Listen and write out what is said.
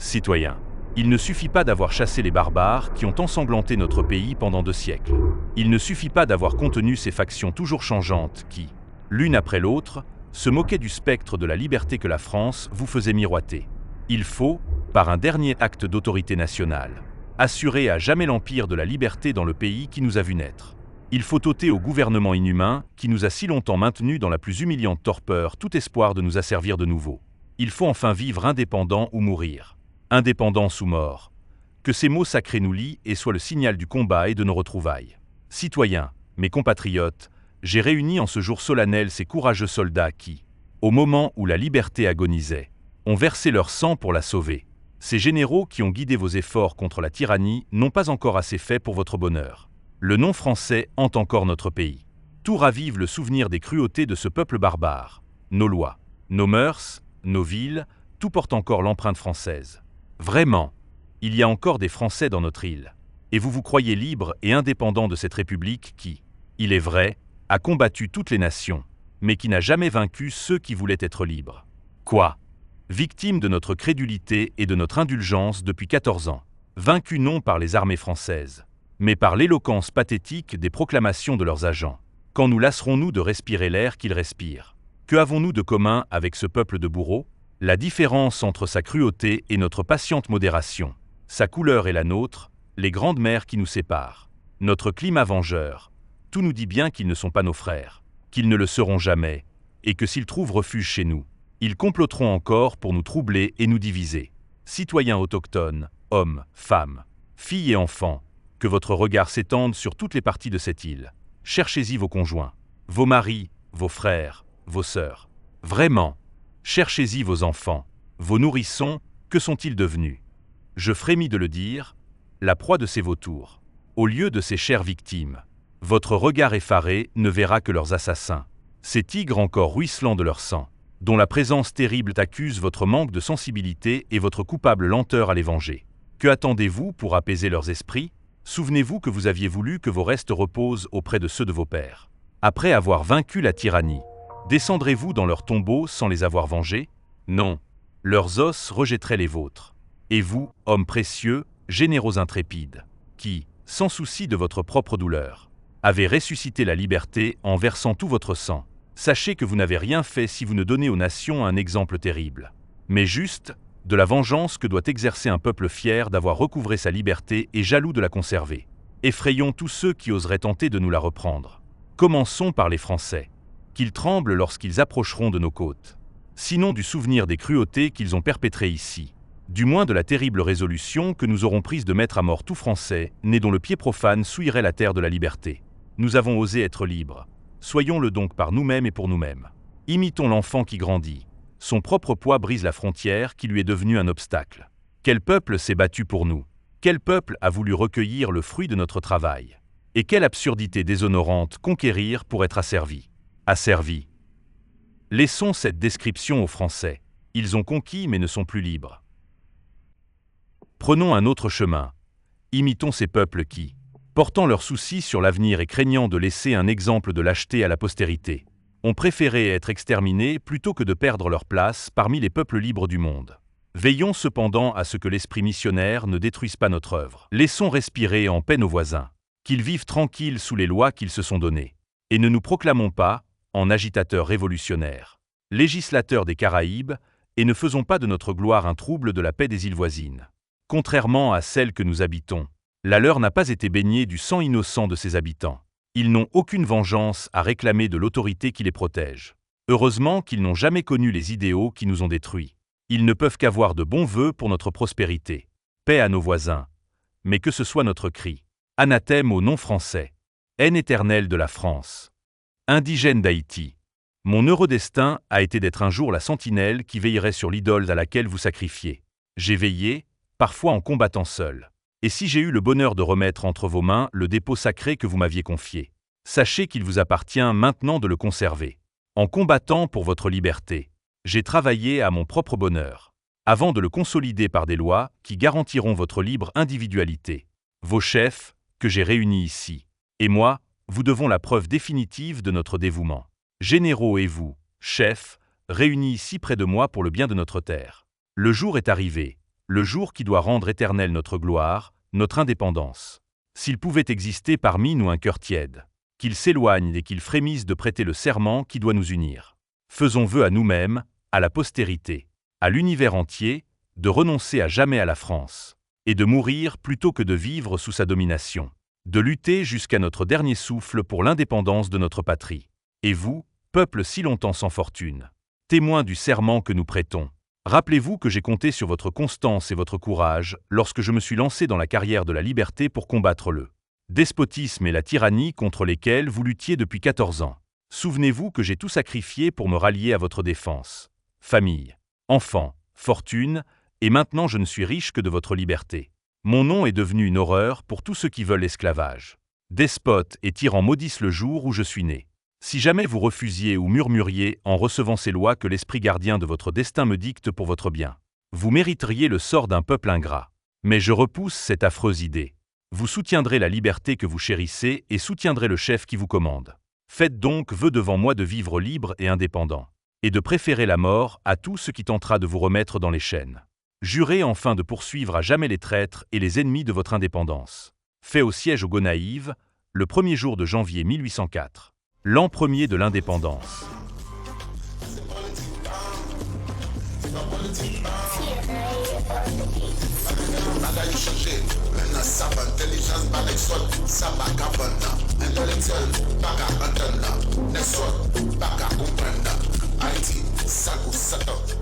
Citoyens, il ne suffit pas d'avoir chassé les barbares qui ont ensanglanté notre pays pendant 2 siècles. Il ne suffit pas d'avoir contenu ces factions toujours changeantes qui, l'une après l'autre, se moquaient du spectre de la liberté que la France vous faisait miroiter. Il faut, par un dernier acte d'autorité nationale, assurer à jamais l'empire de la liberté dans le pays qui nous a vu naître. Il faut ôter au gouvernement inhumain qui nous a si longtemps maintenus dans la plus humiliante torpeur tout espoir de nous asservir de nouveau. Il faut enfin vivre indépendant ou mourir. Indépendance ou mort. Que ces mots sacrés nous lient et soient le signal du combat et de nos retrouvailles. Citoyens, mes compatriotes, j'ai réuni en ce jour solennel ces courageux soldats qui, au moment où la liberté agonisait, ont versé leur sang pour la sauver. Ces généraux qui ont guidé vos efforts contre la tyrannie n'ont pas encore assez fait pour votre bonheur. Le nom français hante encore notre pays. Tout ravive le souvenir des cruautés de ce peuple barbare. Nos lois, nos mœurs, nos villes, tout porte encore l'empreinte française. Vraiment, il y a encore des Français dans notre île. Et vous vous croyez libre et indépendant de cette République qui, il est vrai, a combattu toutes les nations, mais qui n'a jamais vaincu ceux qui voulaient être libres. Quoi ? Victime de notre crédulité et de notre indulgence depuis 14 ans. Vaincus non par les armées françaises, mais par l'éloquence pathétique des proclamations de leurs agents. Quand nous lasserons-nous de respirer l'air qu'ils respirent ? Que avons-nous de commun avec ce peuple de bourreaux ? La différence entre sa cruauté et notre patiente modération, sa couleur et la nôtre, les grandes mers qui nous séparent, notre climat vengeur, tout nous dit bien qu'ils ne sont pas nos frères, qu'ils ne le seront jamais, et que s'ils trouvent refuge chez nous, ils comploteront encore pour nous troubler et nous diviser. Citoyens autochtones, hommes, femmes, filles et enfants, que votre regard s'étende sur toutes les parties de cette île. Cherchez-y vos conjoints, vos maris, vos frères, vos sœurs. Vraiment, cherchez-y vos enfants, vos nourrissons, que sont-ils devenus ? Je frémis de le dire, la proie de ces vautours. Au lieu de ces chères victimes, votre regard effaré ne verra que leurs assassins, ces tigres encore ruisselants de leur sang, dont la présence terrible accuse votre manque de sensibilité et votre coupable lenteur à les venger. Que attendez-vous pour apaiser leurs esprits ? Souvenez-vous que vous aviez voulu que vos restes reposent auprès de ceux de vos pères. Après avoir vaincu la tyrannie, descendrez-vous dans leurs tombeaux sans les avoir vengés ? Non, leurs os rejetteraient les vôtres. Et vous, hommes précieux, généraux intrépides, qui, sans souci de votre propre douleur, avez ressuscité la liberté en versant tout votre sang, sachez que vous n'avez rien fait si vous ne donnez aux nations un exemple terrible, mais juste de la vengeance que doit exercer un peuple fier d'avoir recouvré sa liberté et jaloux de la conserver. Effrayons tous ceux qui oseraient tenter de nous la reprendre. Commençons par les Français, qu'ils tremblent lorsqu'ils approcheront de nos côtes. Sinon du souvenir des cruautés qu'ils ont perpétrées ici, du moins de la terrible résolution que nous aurons prise de mettre à mort tout Français, né dont le pied profane souillerait la terre de la liberté. Nous avons osé être libres. Soyons-le donc par nous-mêmes et pour nous-mêmes. Imitons l'enfant qui grandit. Son propre poids brise la frontière qui lui est devenue un obstacle. Quel peuple s'est battu pour nous ? Quel peuple a voulu recueillir le fruit de notre travail ? Et quelle absurdité déshonorante conquérir pour être asservi ? Asservi. Laissons cette description aux Français. Ils ont conquis mais ne sont plus libres. Prenons un autre chemin. Imitons ces peuples qui, portant leurs soucis sur l'avenir et craignant de laisser un exemple de lâcheté à la postérité, ont préféré être exterminés plutôt que de perdre leur place parmi les peuples libres du monde. Veillons cependant à ce que l'esprit missionnaire ne détruise pas notre œuvre. Laissons respirer en paix nos voisins, qu'ils vivent tranquilles sous les lois qu'ils se sont données. Et ne nous proclamons pas, en agitateurs révolutionnaires, législateurs des Caraïbes, et ne faisons pas de notre gloire un trouble de la paix des îles voisines. Contrairement à celles que nous habitons, la leur n'a pas été baignée du sang innocent de ses habitants. Ils n'ont aucune vengeance à réclamer de l'autorité qui les protège. Heureusement qu'ils n'ont jamais connu les idéaux qui nous ont détruits. Ils ne peuvent qu'avoir de bons vœux pour notre prospérité. Paix à nos voisins. Mais que ce soit notre cri. Anathème au nom français. Haine éternelle de la France. Indigène d'Haïti. Mon heureux destin a été d'être un jour la sentinelle qui veillerait sur l'idole à laquelle vous sacrifiez. J'ai veillé, parfois en combattant seul. Et si j'ai eu le bonheur de remettre entre vos mains le dépôt sacré que vous m'aviez confié, sachez qu'il vous appartient maintenant de le conserver. En combattant pour votre liberté, j'ai travaillé à mon propre bonheur, avant de le consolider par des lois qui garantiront votre libre individualité. Vos chefs, que j'ai réunis ici, et moi, vous devons la preuve définitive de notre dévouement. Généraux et vous, chefs, réunis ici près de moi pour le bien de notre terre. Le jour est arrivé. le jour qui doit rendre éternelle notre gloire, notre indépendance. S'il pouvait exister parmi nous un cœur tiède, qu'il s'éloigne et qu'il frémisse de prêter le serment qui doit nous unir. Faisons vœu à nous-mêmes, à la postérité, à l'univers entier, de renoncer à jamais à la France, et de mourir plutôt que de vivre sous sa domination, de lutter jusqu'à notre dernier souffle pour l'indépendance de notre patrie. Et vous, peuple si longtemps sans fortune, témoin du serment que nous prêtons, rappelez-vous que j'ai compté sur votre constance et votre courage lorsque je me suis lancé dans la carrière de la liberté pour combattre le despotisme et la tyrannie contre lesquels vous luttiez depuis 14 ans. Souvenez-vous que j'ai tout sacrifié pour me rallier à votre défense. Famille, enfants, fortune, et maintenant je ne suis riche que de votre liberté. Mon nom est devenu une horreur pour tous ceux qui veulent l'esclavage. Despotes et tyrans maudissent le jour où je suis né. Si jamais vous refusiez ou murmuriez en recevant ces lois que l'esprit gardien de votre destin me dicte pour votre bien, vous mériteriez le sort d'un peuple ingrat. Mais je repousse cette affreuse idée. Vous soutiendrez la liberté que vous chérissez et soutiendrez le chef qui vous commande. Faites donc vœu devant moi de vivre libre et indépendant, et de préférer la mort à tout ce qui tentera de vous remettre dans les chaînes. Jurez enfin de poursuivre à jamais les traîtres et les ennemis de votre indépendance. Fait au siège aux Gonaïves, le 1er jour de janvier 1804, l'an premier de l'indépendance. Bagay chanje, maintenant ça va intelligence par l'exode, ça va gavana, intellectuel, baga antenne, nesot, baga comprendre, Haïti, ça go satan.